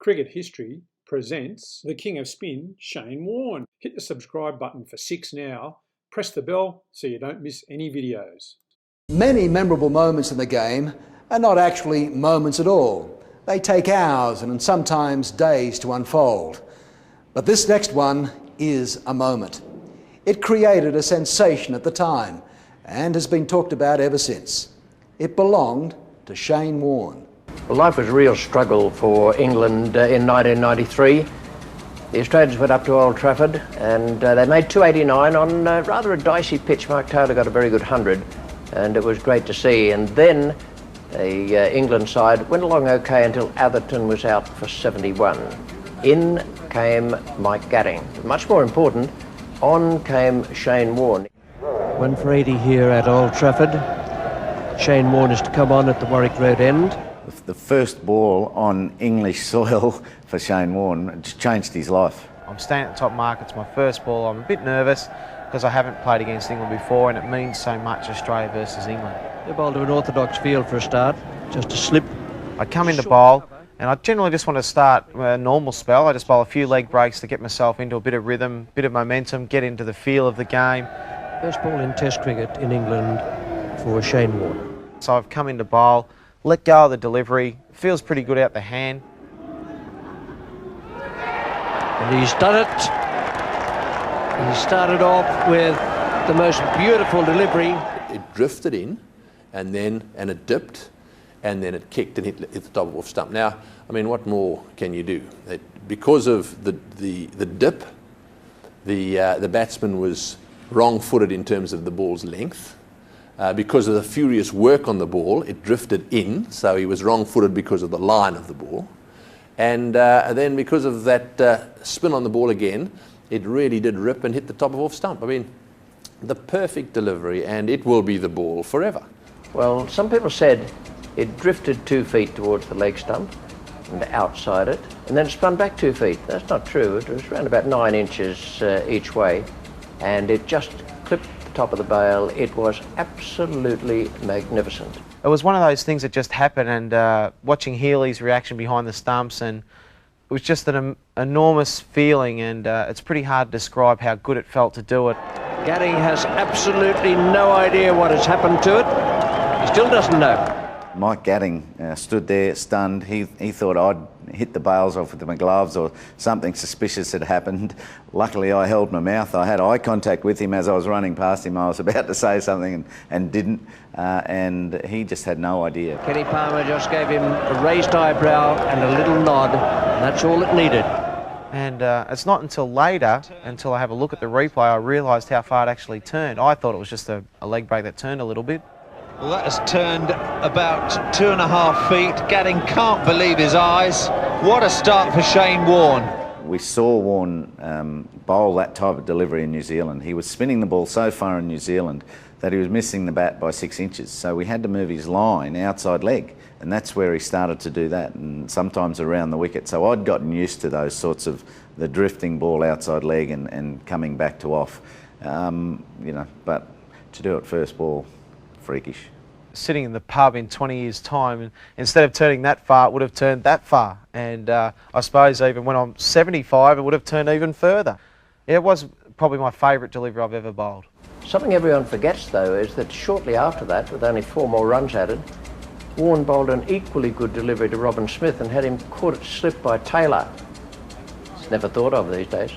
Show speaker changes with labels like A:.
A: Cricket History presents the King of Spin, Shane Warne. Hit the subscribe button for 6 now. Press the bell so you don't miss any videos.
B: Many memorable moments in the game are not actually moments at all. They take hours and sometimes days to unfold. But this next one is a moment. It created a sensation at the time and has been talked about ever since. It belonged to Shane Warne.
C: Well, life was a real struggle for England in 1993. The Australians went up to Old Trafford and they made 289 on rather a dicey pitch. Mark Taylor got a very good 100 and it was great to see. And then the England side went along okay until Atherton was out for 71. In came Mike Gatting. Much more important, on came Shane Warne.
D: 1 for 80 here at Old Trafford. Shane Warne is to come on at the Warwick Road end.
E: The first ball on English soil for Shane Warne changed his life.
F: I'm staying at the top mark, it's my first ball. I'm a bit nervous because I haven't played against England before and it means so much, Australia versus England.
D: They bowled to an orthodox field for a start, just a slip.
F: I come into bowl and I generally just want to start a normal spell. I just bowl a few leg breaks to get myself into a bit of rhythm, bit of momentum, get into the feel of the game.
D: First ball in Test cricket in England for Shane Warne.
F: So I've come into bowl, let go of the delivery, feels pretty good out the hand.
D: And he's done it. He started off with the most beautiful delivery.
G: It drifted in and it dipped and then it kicked and hit the top of the off stump. Now, I mean, what more can you do? Because of the dip, the batsman was wrong-footed in terms of the ball's length. Because of the furious work on the ball, it drifted in, so he was wrong-footed because of the line of the ball. And then because of that spin on the ball again, it really did rip and hit the top of off stump. I mean, the perfect delivery, and it will be the ball forever.
C: Well, some people said it drifted 2 feet towards the leg stump and outside it, and then it spun back 2 feet. That's not true. It was around about 9 inches each way, and it just clipped the top of the bail. It was absolutely magnificent.
F: It was one of those things that just happened, and watching Healy's reaction behind the stumps, and it was just an enormous feeling, and it's pretty hard to describe how good it felt to do it.
D: Gatting has absolutely no idea what has happened to it. He still doesn't know.
E: Mike Gatting stood there stunned. He thought I'd hit the bails off with my gloves or something suspicious had happened. Luckily I held my mouth. I had eye contact with him as I was running past him. I was about to say something and didn't, and he just had no idea.
D: Kenny Palmer just gave him a raised eyebrow and a little nod, and that's all it needed.
F: And it's not until later, until I have a look at the replay, I realised how far it actually turned. I thought it was just a leg break that turned a little bit.
H: Well, that has turned about 2.5 feet. Gatting can't believe his eyes. What a start for Shane Warne.
E: We saw Warne bowl that type of delivery in New Zealand. He was spinning the ball so far in New Zealand that he was missing the bat by 6 inches. So we had to move his line outside leg, and that's where he started to do that, and sometimes around the wicket. So I'd gotten used to those sorts of the drifting ball outside leg and coming back to off, you know, but to do it first ball, freakish.
F: Sitting in the pub in 20 years' time, and instead of turning that far, it would have turned that far. And I suppose even when I'm 75, it would have turned even further. It was probably my favourite delivery I've ever bowled.
C: Something everyone forgets, though, is that shortly after that, with only 4 more runs added, Warne bowled an equally good delivery to Robin Smith and had him caught it slip by Taylor. It's never thought of these days.